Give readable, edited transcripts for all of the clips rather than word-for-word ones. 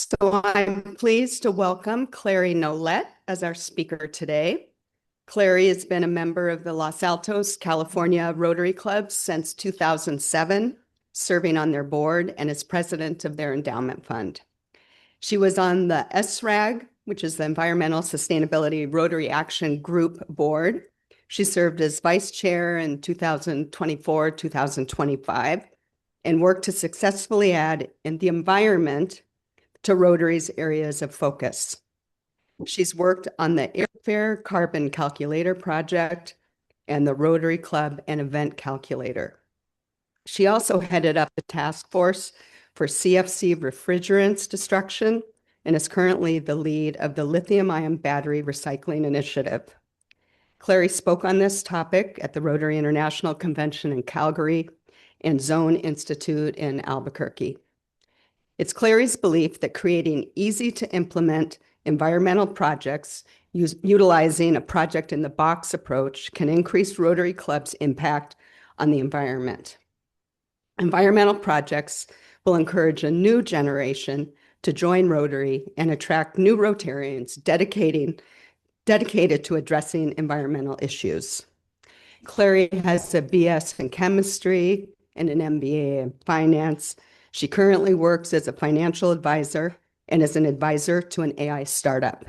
So I'm pleased to welcome Clari Nolet as our speaker today. Clari has been a member of the Los Altos, California Rotary Club since 2007, serving on their board and as president of their endowment fund. She was on the SRAG, which is the Environmental Sustainability Rotary Action Group board. She served as vice chair in 2024, 2025, and worked to successfully add in the environment to Rotary's areas of focus. She's worked on the Airfare Carbon Calculator project and the Rotary Club and Event Calculator. She also headed up the task force for CFC refrigerants destruction and is currently the lead of the Lithium-ion battery recycling initiative. Clari spoke on this topic at the Rotary International Convention in Calgary and Zone Institute in Albuquerque. It's Clari's belief that creating easy-to-implement environmental projects utilizing a project-in-the-box approach can increase Rotary Club's impact on the environment. Environmental projects will encourage a new generation to join Rotary and attract new Rotarians dedicated to addressing environmental issues. Clari has a BS in chemistry and an MBA in finance. She currently works as a financial advisor and as an advisor to an AI startup.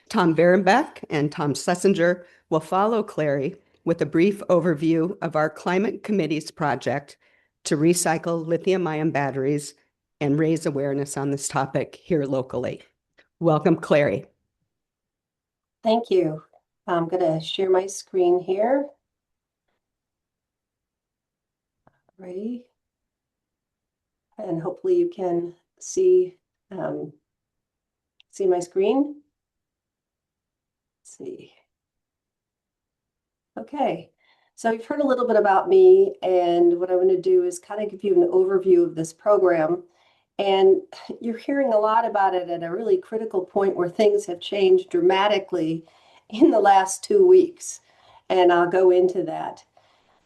Tom Berenbeck and Tom Schlesinger will follow Clari with a brief overview of our Climate Committee's project to recycle lithium-ion batteries and raise awareness on this topic here locally. Welcome, Clari. Thank you. I'm going to share my screen here. Ready? And hopefully you can see my screen. Let's see. Okay, so you've heard a little bit about me, and what I'm going to do is kind of give you an overview of this program. And you're hearing a lot about it at a really critical point where things have changed dramatically in the last 2 weeks, and I'll go into that.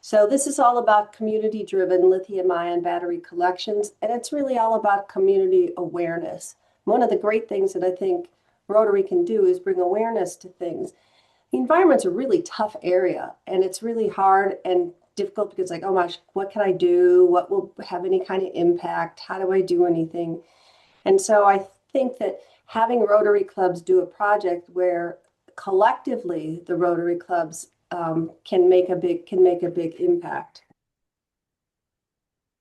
So this is all about community-driven lithium-ion battery collections, and it's really all about community awareness. One of the great things that I think Rotary can do is bring awareness to things. The environment's a really tough area, and it's really hard and difficult because like, oh gosh, what can I do? What will have any kind of impact? How do I do anything? And so I think that having Rotary clubs do a project where collectively the Rotary clubs can make a big impact.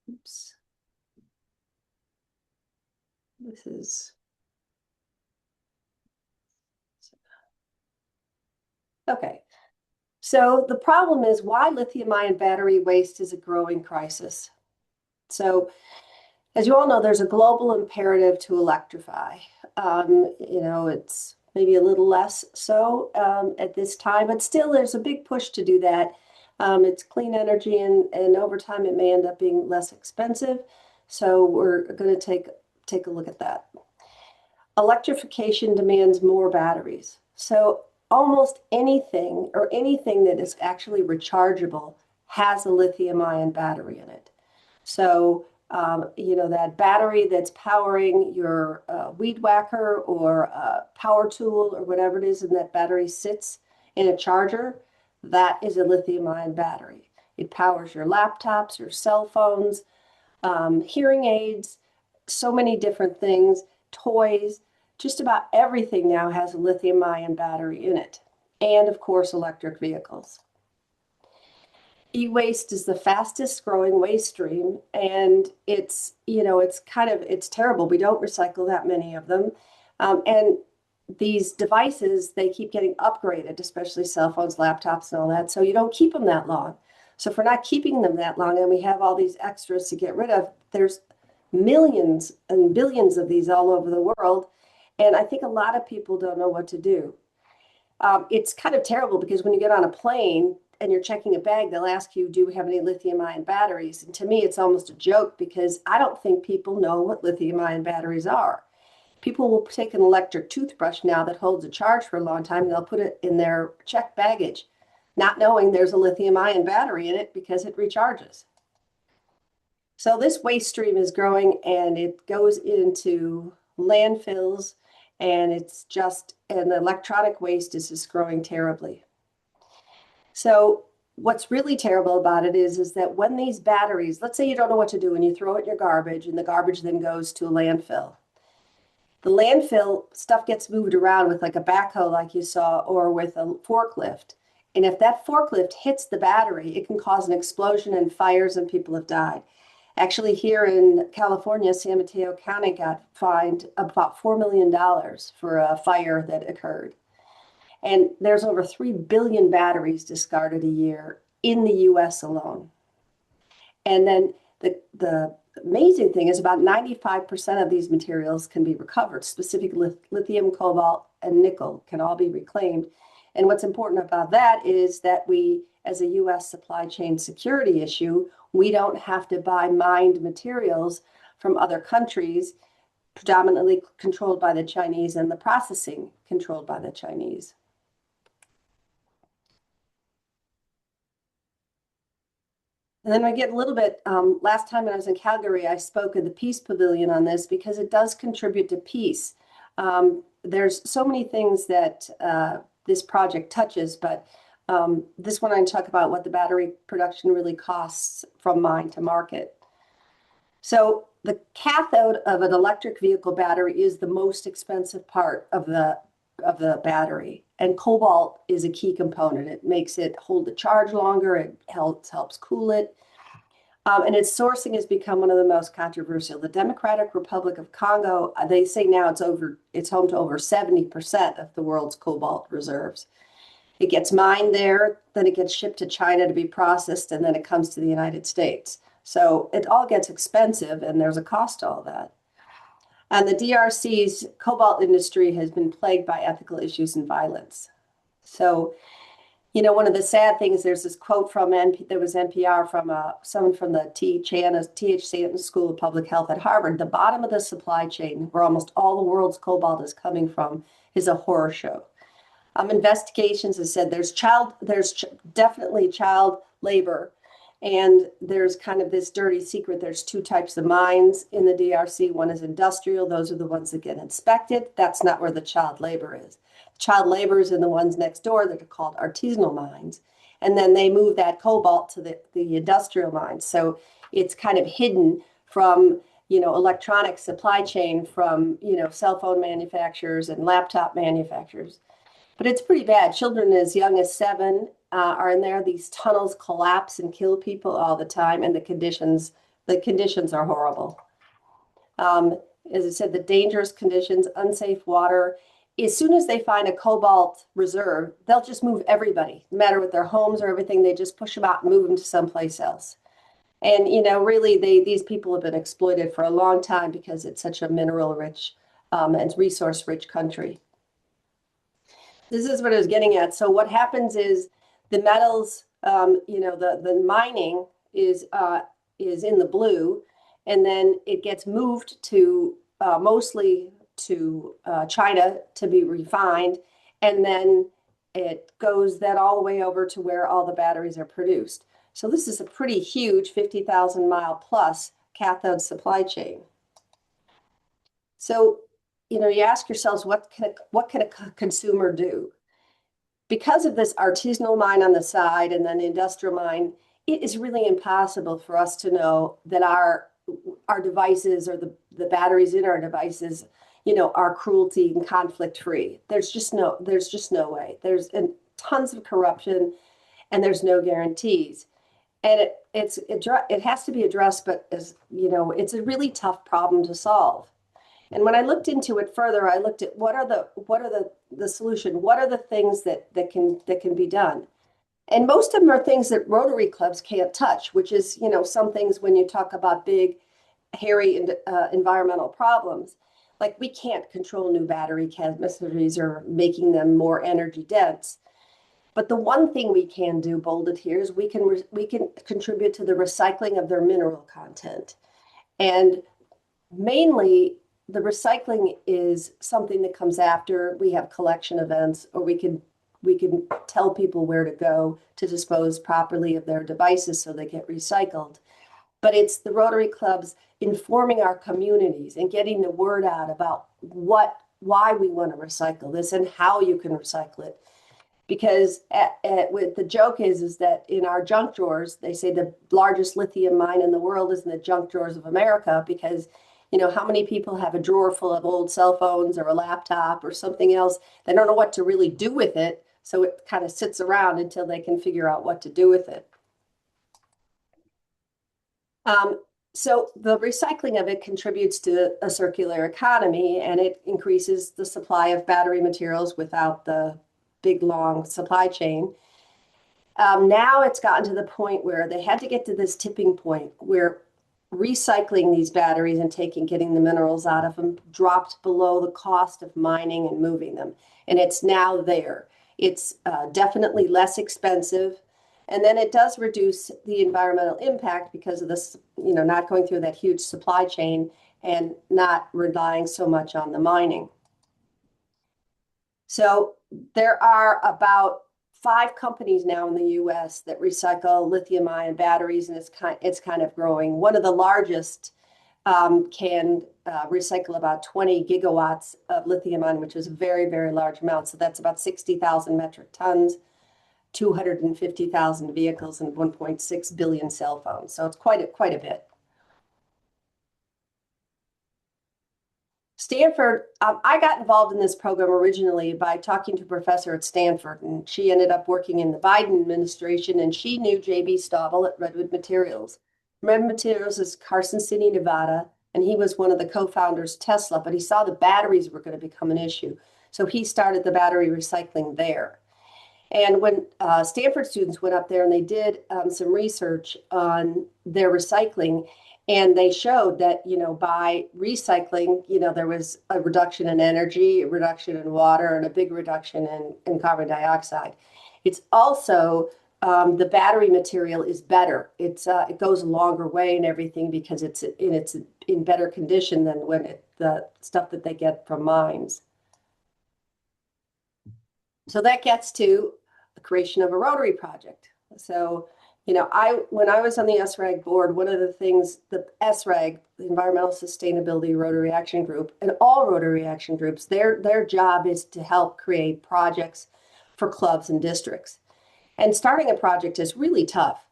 Oops. This is okay. So the problem is why lithium-ion battery waste is a growing crisis. So as you all know, there's a global imperative to electrify. It's maybe a little less so at this time, but still there's a big push to do that. It's clean energy, and over time it may end up being less expensive. So we're going to take a look at that. Electrification demands more batteries. So almost anything that is actually rechargeable has a lithium-ion battery in it. So that battery that's powering your weed whacker or power tool or whatever it is, and that battery sits in a charger, that is a lithium-ion battery. It powers your laptops, your cell phones, hearing aids, so many different things, toys. Just about everything now has a lithium-ion battery in it, and of course, electric vehicles. E-waste is the fastest growing waste stream, and it's terrible. We don't recycle that many of them. And these devices, they keep getting upgraded, especially cell phones, laptops, and all that. So you don't keep them that long. So if we're not keeping them that long and we have all these extras to get rid of, there's millions and billions of these all over the world. And I think a lot of people don't know what to do. It's kind of terrible because when you get on a plane and you're checking a bag, they'll ask you, do we have any lithium-ion batteries? And to me, it's almost a joke because I don't think people know what lithium-ion batteries are. People will take an electric toothbrush now that holds a charge for a long time, and they'll put it in their checked baggage, not knowing there's a lithium-ion battery in it because it recharges. So this waste stream is growing, and it goes into landfills, and the electronic waste is just growing terribly. So what's really terrible about it is that when these batteries, let's say you don't know what to do and you throw it in your garbage and the garbage then goes to a landfill. The landfill stuff gets moved around with like a backhoe like you saw or with a forklift. And if that forklift hits the battery, it can cause an explosion and fires and people have died. Actually, here in California, San Mateo County got fined about $4 million for a fire that occurred. And there's over 3 billion batteries discarded a year in the US alone. And then the amazing thing is about 95% of these materials can be recovered. Specifically, lithium, cobalt, and nickel can all be reclaimed. And what's important about that is that we, as a US supply chain security issue, we don't have to buy mined materials from other countries, predominantly controlled by the Chinese and the processing controlled by the Chinese. And then I get a little bit, last time when I was in Calgary, I spoke at the Peace Pavilion on this because it does contribute to peace. There's so many things that this project touches, but this one I talk about what the battery production really costs from mine to market. So the cathode of an electric vehicle battery is the most expensive part of the battery. And cobalt is a key component. It makes it hold the charge longer. It helps cool it. And its sourcing has become one of the most controversial. The Democratic Republic of Congo, they say now it's home to over 70% of the world's cobalt reserves. It gets mined there, then it gets shipped to China to be processed, and then it comes to the United States. So it all gets expensive, and there's a cost to all that. And the DRC's cobalt industry has been plagued by ethical issues and violence. So, one of the sad things, there's this quote from there was NPR from someone from the T.H. Chan School of Public Health at Harvard. The bottom of the supply chain, where almost all the world's cobalt is coming from, is a horror show. Investigations have said there's definitely child labor. And there's kind of this dirty secret. There's two types of mines in the DRC. One is industrial. Those are the ones that get inspected. That's not where the child labor is. Child labor is in the ones next door that are called artisanal mines. And then they move that cobalt to the industrial mines. So it's kind of hidden from, electronic supply chain from, cell phone manufacturers and laptop manufacturers. But it's pretty bad. Children as young as 7 are in there. These tunnels collapse and kill people all the time, and the conditions are horrible. As I said, the dangerous conditions, unsafe water. As soon as they find a cobalt reserve, they'll just move everybody, no matter what their homes or everything. They just push them out and move them to someplace else. And really, these people have been exploited for a long time because it's such a mineral-rich and resource-rich country. This is what I was getting at. So what happens is the metals, the mining is in the blue, and then it gets moved to mostly to China to be refined, and then it goes then all the way over to where all the batteries are produced. So this is a pretty huge 50,000 mile plus cathode supply chain. So you ask yourselves, what can a consumer do? Because of this artisanal mine on the side and then the industrial mine, it is really impossible for us to know that our devices or the batteries in our devices, are cruelty and conflict free. There's just no way. There's tons of corruption, and there's no guarantees. And it has to be addressed, but it's a really tough problem to solve. And when I looked into it further, I looked at what are the solution? What are the things that can be done? And most of them are things that Rotary clubs can't touch, which is, some things when you talk about big, hairy environmental problems, like we can't control new battery chemistries or making them more energy dense. But the one thing we can do, bolded here, is we can contribute to the recycling of their mineral content. And mainly, the recycling is something that comes after we have collection events, or we can tell people where to go to dispose properly of their devices so they get recycled. but it's the Rotary clubs informing our communities and getting the word out about why we want to recycle this and how you can recycle it. Because with the joke is that in our junk drawers, they say the largest lithium mine in the world is in the junk drawers of America, because how many people have a drawer full of old cell phones or a laptop or something else? They don't know what to really do with it, so it kind of sits around until they can figure out what to do with it. So the recycling of it contributes to a circular economy, and it increases the supply of battery materials without the big, long supply chain. Now it's gotten to the point where they had to get to this tipping point where recycling these batteries and getting the minerals out of them dropped below the cost of mining and moving them. And it's now there. It's definitely less expensive. And then it does reduce the environmental impact because of this, not going through that huge supply chain and not relying so much on the mining. So there are about 5 companies now in the US that recycle lithium ion batteries, and it's kind of growing. One of the largest can recycle about 20 gigawatts of lithium ion, which is a very, very large amount. So that's about 60,000 metric tons, 250,000 vehicles, and 1.6 billion cell phones. So it's quite a bit. Stanford, I got involved in this program originally by talking to a professor at Stanford, and she ended up working in the Biden administration, and she knew J.B. Stauble at Redwood Materials. Redwood Materials is Carson City, Nevada, and he was one of the co-founders of Tesla, but he saw the batteries were going to become an issue. So he started the battery recycling there. And when Stanford students went up there and they did some research on their recycling, and they showed that, by recycling, there was a reduction in energy, a reduction in water, and a big reduction in carbon dioxide. It's also, the battery material is better. It goes a longer way and everything because it's in better condition than the stuff that they get from mines. So that gets to the creation of a Rotary project. So, when I was on the SRAG board, one of the things, the SRAG, the Environmental Sustainability Rotary Action Group, and all Rotary Action Groups, their job is to help create projects for clubs and districts. And starting a project is really tough.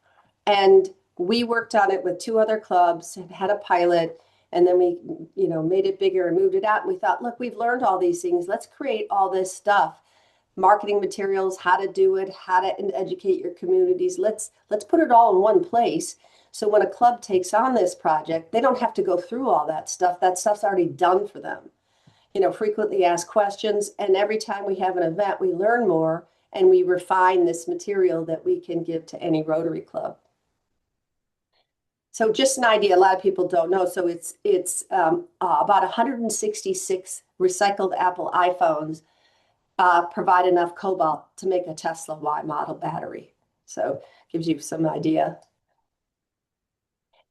And we worked on it with 2 other clubs, had a pilot, and then we, made it bigger and moved it out. And we thought, look, we've learned all these things. Let's create all this stuff. Marketing materials, how to do it, how to educate your communities. Let's put it all in one place. So when a club takes on this project, they don't have to go through all that stuff. That stuff's already done for them. Frequently asked questions. And every time we have an event, we learn more and we refine this material that we can give to any Rotary club. So just an idea, a lot of people don't know. So it's about 166 recycled Apple iPhones provide enough cobalt to make a Tesla Y model battery. So gives you some idea.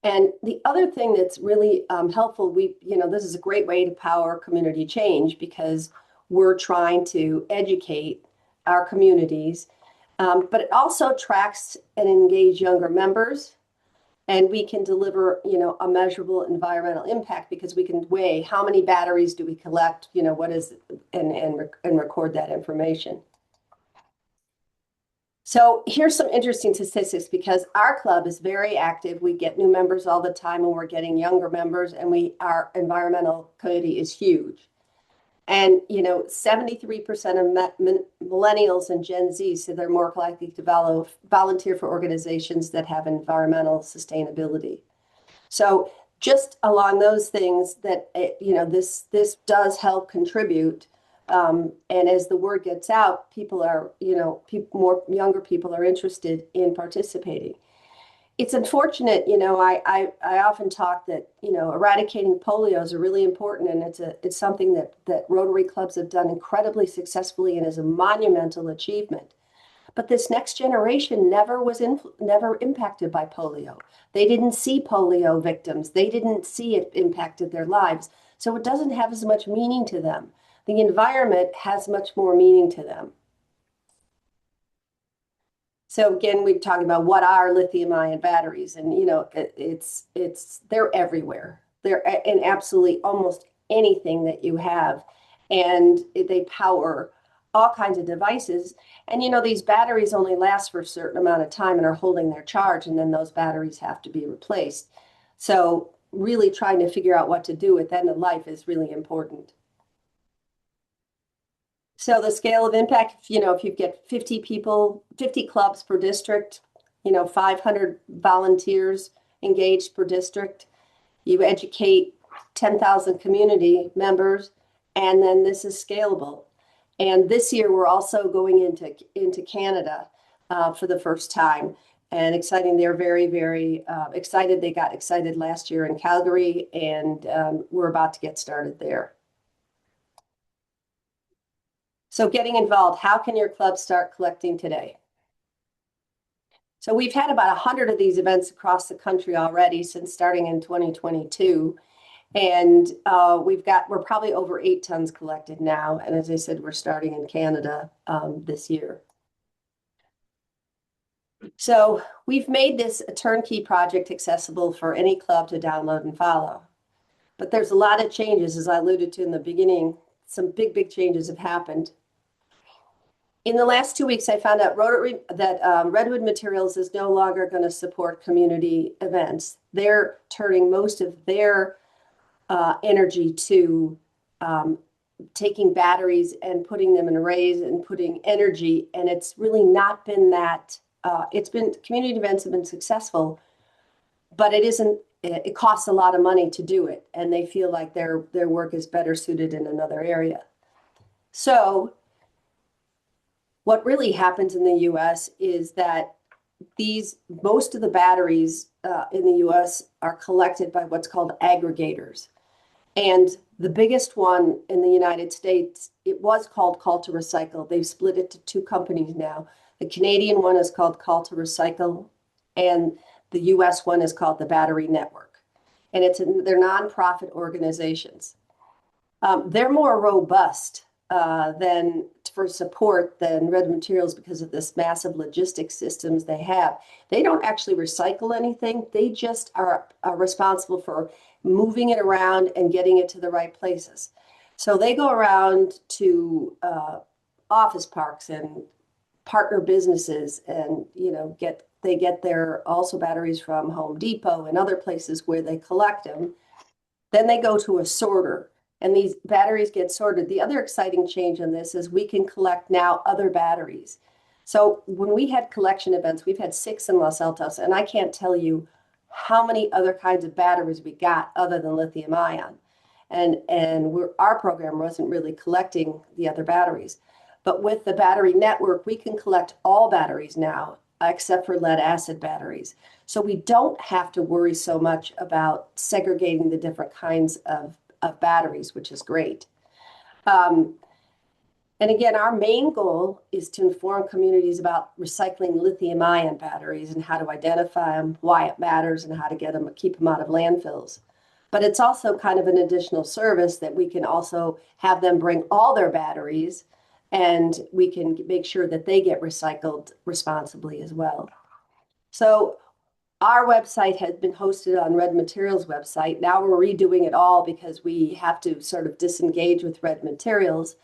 And the other thing that's really helpful, this is a great way to power community change because we're trying to educate our communities, but it also attracts and engage younger members. And we can deliver, a measurable environmental impact because we can weigh how many batteries do we collect, what is, and record that information. So here's some interesting statistics because our club is very active. We get new members all the time and we're getting younger members, and our environmental committee is huge. And, 73% of millennials and Gen Z say they're more likely to volunteer for organizations that have environmental sustainability. So just along those things that, this does help contribute. And as the word gets out, people are, more younger people are interested in participating. It's unfortunate, I often talk that, eradicating polio is really important, and it's something that Rotary clubs have done incredibly successfully and is a monumental achievement. But this next generation never impacted by polio. They didn't see polio victims. They didn't see it impacted their lives. So it doesn't have as much meaning to them. The environment has much more meaning to them. So again, we're talking about what are lithium ion batteries, and they're everywhere. They're in absolutely almost anything that you have, and they power all kinds of devices. And these batteries only last for a certain amount of time and are holding their charge, and then those batteries have to be replaced. So really trying to figure out what to do at the end of life is really important. So the scale of impact, if you get 50 people, 50 clubs per district, 500 volunteers engaged per district, you educate 10,000 community members, and then this is scalable. And this year we're also going into Canada for the first time. And exciting, they're very, very excited. They got excited last year in Calgary, and we're about to get started there. So getting involved, how can your club start collecting today? So we've had about 100 of these events across the country already since starting in 2022. And we're probably over 8 tons collected now. And as I said, we're starting in Canada this year. So we've made this a turnkey project accessible for any club to download and follow. But there's a lot of changes, as I alluded to in the beginning. Some big, big changes have happened. In the last 2 weeks, I found out Redwood Materials is no longer going to support community events. They're turning most of their energy to taking batteries and putting them in arrays and putting energy. And it's really not been that, community events have been successful, but it costs a lot of money to do it. And they feel like their work is better suited in another area. So what really happens in the US is that most of the batteries in the US are collected by what's called aggregators. And the biggest one in the United States, it was called Call to Recycle. They've split it to 2 companies now. The Canadian one is called Call to Recycle, and the US one is called the Battery Network. And they're nonprofit organizations. They're more robust for support than Redwood Materials because of this massive logistics systems they have. They don't actually recycle anything. They just are responsible for moving it around and getting it to the right places. So they go around to office parks and partner businesses, and they get their also batteries from Home Depot and other places where they collect them. Then they go to a sorter, and these batteries get sorted. The other exciting change in this is we can collect now other batteries. So when we had collection events, we've had 6 in Los Altos, and I can't tell you how many other kinds of batteries we got other than lithium ion. And our program wasn't really collecting the other batteries. But with the battery network, we can collect all batteries now, except for lead acid batteries. So we don't have to worry so much about segregating the different kinds of batteries, which is great. And again, our main goal is to inform communities about recycling lithium ion batteries and how to identify them, why it matters, and how to keep them out of landfills. But it's also kind of an additional service that we can also have them bring all their batteries, and we can make sure that they get recycled responsibly as well. So our website has been hosted on Red Materials website. Now we're redoing it all because we have to sort of disengage with Red Materials.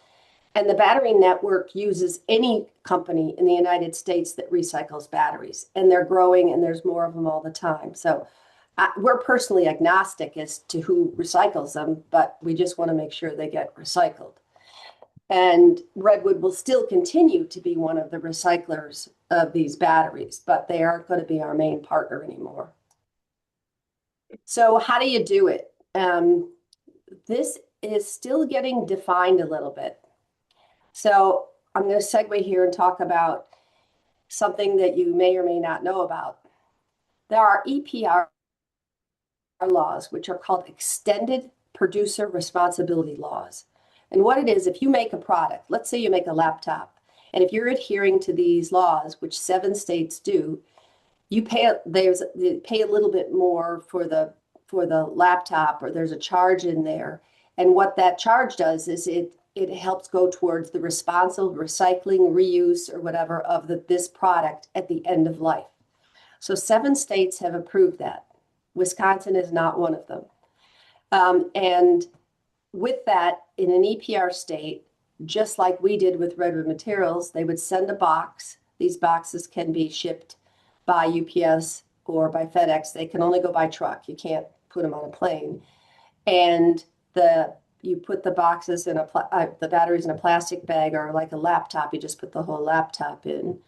And the battery network uses any company in the United States that recycles batteries. And they're growing, and there's more of them all the time. So we're personally agnostic as to who recycles them, but we just want to make sure they get recycled. And Redwood will still continue to be one of the recyclers of these batteries, but they aren't going to be our main partner anymore. So how do you do it? This is still getting defined a little bit. So I'm going to segue here and talk about something that you may or may not know about. There are EPR laws, which are called Extended Producer Responsibility Laws. And what it is, if you make a product, let's say you make a laptop, and if you're adhering to these laws, which 7 states do, you pay a little bit more for the laptop, or there's a charge in there. And what that charge does is it helps go towards the responsible recycling, reuse, or whatever of this product at the end of life. So 7 states have approved that. Wisconsin is not one of them. And with that, in an EPR state, just like we did with Redwood Materials, they would send a box. These boxes can be shipped by UPS or by FedEx. They can only go by truck. You can't put them on a plane. And you put the boxes in the batteries in a plastic bag, or like a laptop, you just put the whole laptop in.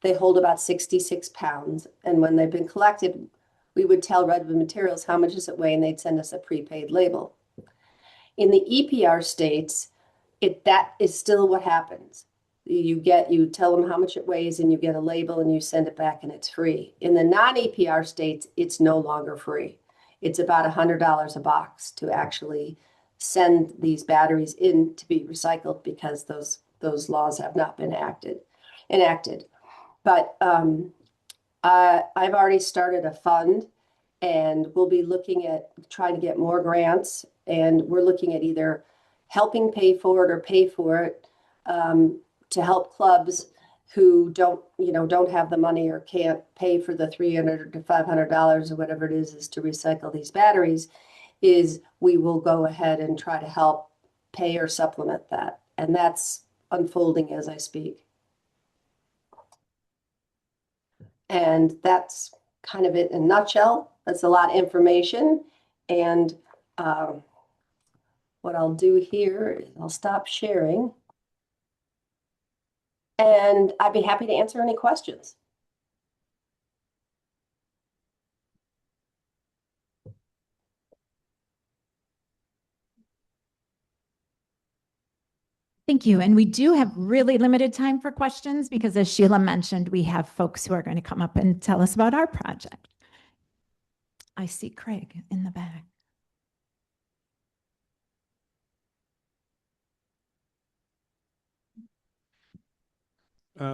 They hold about 66 pounds. And when they've been collected, we would tell Redwood Materials how much does it weigh, and they'd send us a prepaid label. In the EPR states, that is still what happens. You tell them how much it weighs, and you get a label, and you send it back, and it's free. In the non-EPR states, it's no longer free. It's about $100 a box to actually send these batteries in to be recycled, because those laws have not been enacted. But I've already started a fund, and we'll be looking at trying to get more grants, and we're looking at either helping pay for it or pay for it to help clubs who don't have the money or can't pay for the $300 to $500 or whatever it is to recycle these batteries. We will go ahead and try to help pay or supplement that, and that's unfolding as I speak. And that's kind of it in a nutshell. That's a lot of information. And what I'll do here is I'll stop sharing. And I'd be happy to answer any questions. Thank you. And we do have really limited time for questions because, as Sheila mentioned, we have folks who are going to come up and tell us about our project. I see Craig in the back.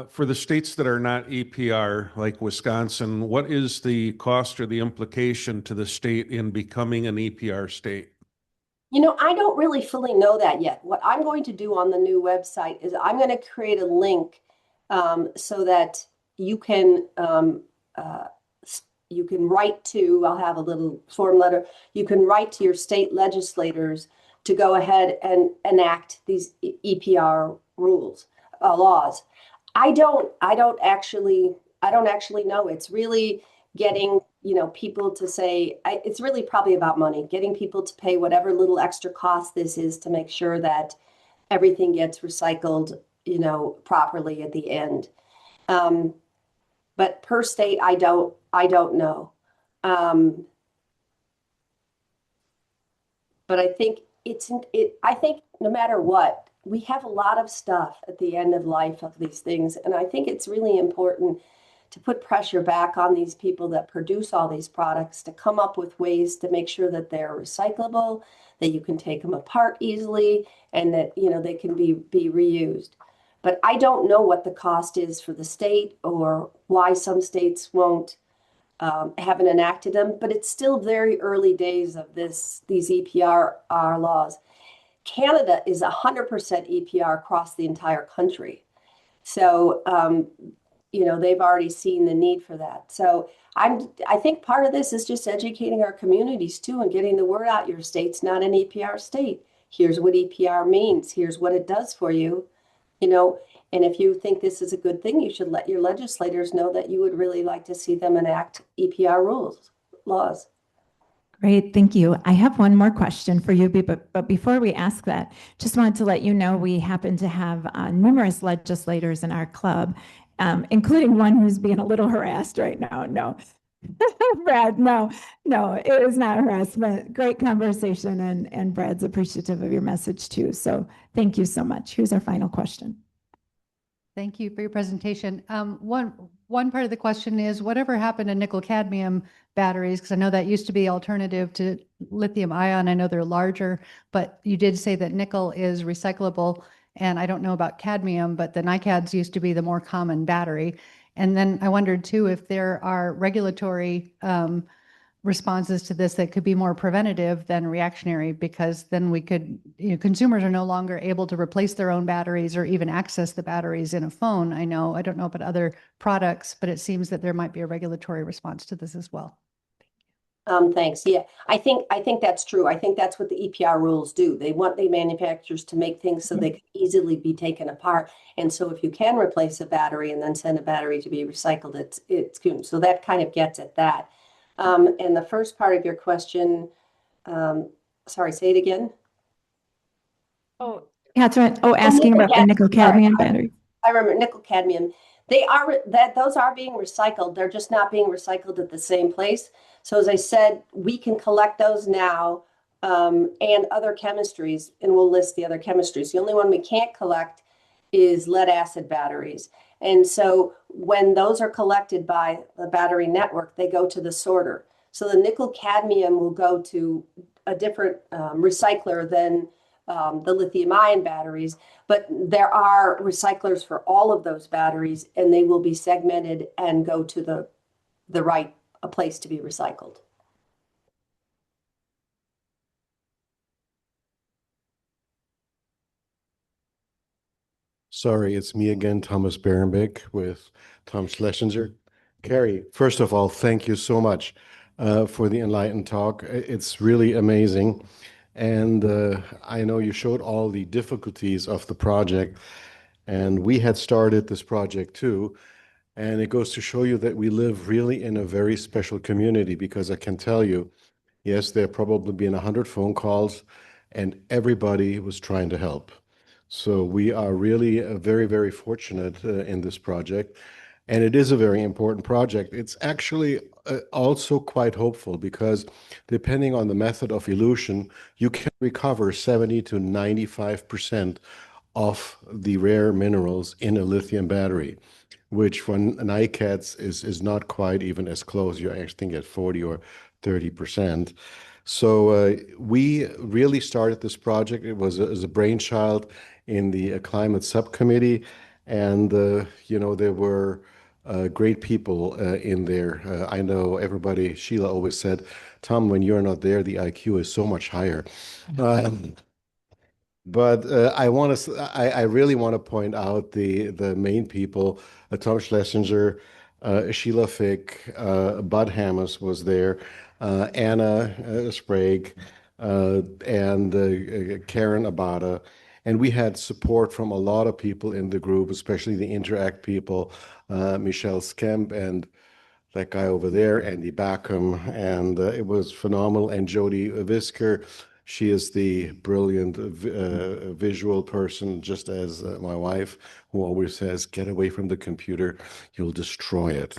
For the states that are not EPR, like Wisconsin, what is the cost or the implication to the state in becoming an EPR state? I don't really fully know that yet. What I'm going to do on the new website is I'm going to create a link so that you can write to, I'll have a little form letter, you can write to your state legislators to go ahead and enact these EPR laws. I don't actually know. It's really getting people to say, it's really probably about money, getting people to pay whatever little extra cost this is to make sure that everything gets recycled, properly at the end. But per state, I don't know. But I think I think no matter what, we have a lot of stuff at the end of life of these things. And I think it's really important to put pressure back on these people that produce all these products to come up with ways to make sure that they're recyclable, that you can take them apart easily, and that they can be reused. But I don't know what the cost is for the state or why some states haven't enacted them, but it's still very early days of these EPR laws. Canada is 100% EPR across the entire country. So, they've already seen the need for that. So I think part of this is just educating our communities too and getting the word out. Your state's not an EPR state. Here's what EPR means. Here's what it does for you. And if you think this is a good thing, you should let your legislators know that you would really like to see them enact EPR laws. Great, thank you. I have one more question for you, but before we ask that, just wanted to let you know we happen to have numerous legislators in our club, including one who's being a little harassed right now. No, Brad, no, it is not harassment. Great conversation, and Brad's appreciative of your message too. So thank you so much. Here's our final question. Thank you for your presentation. One part of the question is, whatever happened to nickel cadmium batteries? Because I know that used to be alternative to lithium ion. I know they're larger, but you did say that nickel is recyclable, and I don't know about cadmium, but the NiCads used to be the more common battery. And then I wondered too if there are regulatory responses to this that could be more preventative than reactionary, because then we could, consumers are no longer able to replace their own batteries or even access the batteries in a phone. I don't know about other products, but it seems that there might be a regulatory response to this as well. Thanks. Yeah, I think that's true. I think that's what the EPR rules do. They want the manufacturers to make things so they can easily be taken apart. And so if you can replace a battery and then send a battery to be recycled, it's good. So that kind of gets at that. And the first part of your question, sorry, say it again. Oh, Catherine, asking about the nickel cadmium battery. I remember nickel cadmium. Those are being recycled. They're just not being recycled at the same place. So as I said, we can collect those now and other chemistries, and we'll list the other chemistries. The only one we can't collect is lead acid batteries. And so when those are collected by the battery network, they go to the sorter. So the nickel cadmium will go to a different recycler than the lithium ion batteries, but there are recyclers for all of those batteries, and they will be segmented and go to the right place to be recycled. Sorry, it's me again, Thomas Berenbeck with Tom Schlesinger. Carrie, first of all, thank you so much for the enlightened talk. It's really amazing. And I know you showed all the difficulties of the project, and we had started this project too. And it goes to show you that we live really in a very special community, because I can tell you, yes, there probably been 100 phone calls and everybody was trying to help. So we are really very, very fortunate in this project. And it is a very important project. It's actually also quite hopeful, because depending on the method of elution, you can recover 70 to 95% of the rare minerals in a lithium battery, which for NiCads is not quite even as close. You're actually at 40 or 30%. So we really started this project. It was as a brainchild in the climate subcommittee, and there were great people in there. I know everybody. Sheila always said, "Tom, when you're not there, the IQ is so much higher." But I really want to point out the main people: Tom Schlesinger, Sheila Fick, Bud Hammes was there, Anna Sprague, and Karen Abada. And we had support from a lot of people in the group, especially the Interact people, Michelle Skemp and that guy over there, Andy Backham, and it was phenomenal. And Jody Visker, she is the brilliant visual person, just as my wife, who always says, "Get away from the computer, you'll destroy it."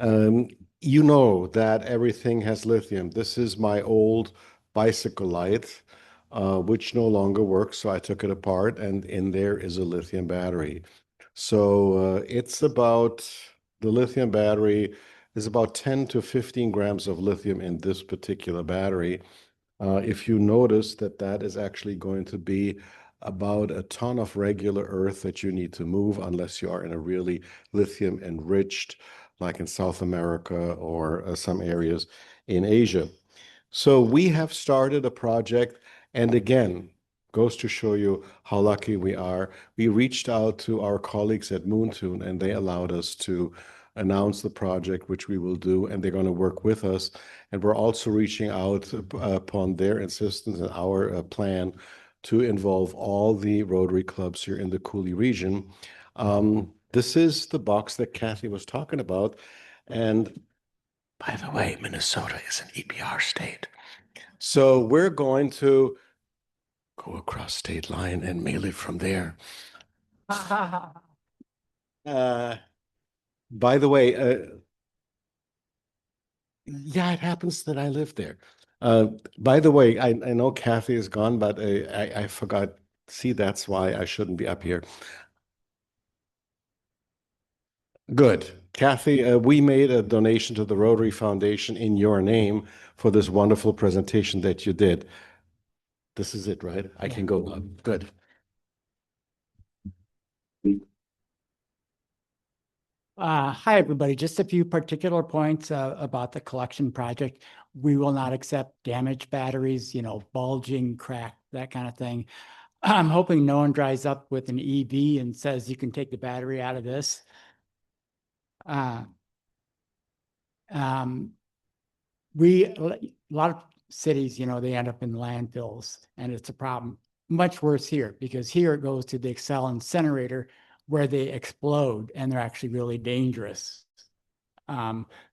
You know that everything has lithium. This is my old bicycle light, which no longer works, so I took it apart, and in there is a lithium battery. So it's about the lithium battery is about 10 to 15 grams of lithium in this particular battery. If you notice that is actually going to be about a ton of regular earth that you need to move, unless you are in a really lithium enriched, like in South America or some areas in Asia. So we have started a project, and again, goes to show you how lucky we are. We reached out to our colleagues at Moontune, and they allowed us to announce the project, which we will do, and they're going to work with us. And we're also reaching out upon their insistence and our plan to involve all the Rotary clubs here in the Cooley region. This is the box that Kathy was talking about. And by the way, Minnesota is an EPR state. So we're going to go across state line and mail it from there. By the way, yeah, it happens that I live there. By the way, I know Kathy is gone, but I forgot. See, that's why I shouldn't be up here. Good. Kathy, we made a donation to the Rotary Foundation in your name for this wonderful presentation that you did. This is it, right? I can go up. Good. Hi, everybody. Just a few particular points about the collection project. We will not accept damaged batteries, bulging, cracked, that kind of thing. I'm hoping no one drives up with an EV and says you can take the battery out of this. Uh, um, a lot of cities, they end up in landfills, and it's a problem. Much worse here, because here it goes to the Excel incinerator where they explode and they're actually really dangerous.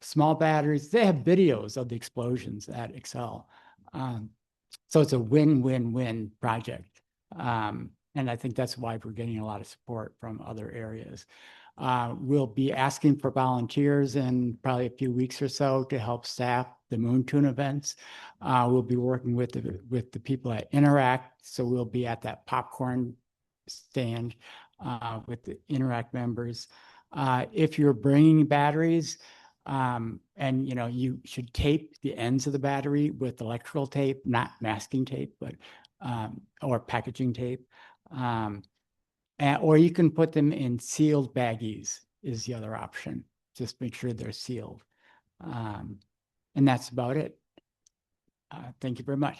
Small batteries, they have videos of the explosions at Excel. So it's a win-win-win project. And I think that's why we're getting a lot of support from other areas. We'll be asking for volunteers in probably a few weeks or so to help staff the Moon Tune events. We'll be working with the people at Interact. So we'll be at that popcorn stand with the Interact members. If you're bringing batteries, and you should tape the ends of the battery with electrical tape, not masking tape, but or packaging tape. Or you can put them in sealed baggies is the other option. Just make sure they're sealed. And that's about it. Thank you very much.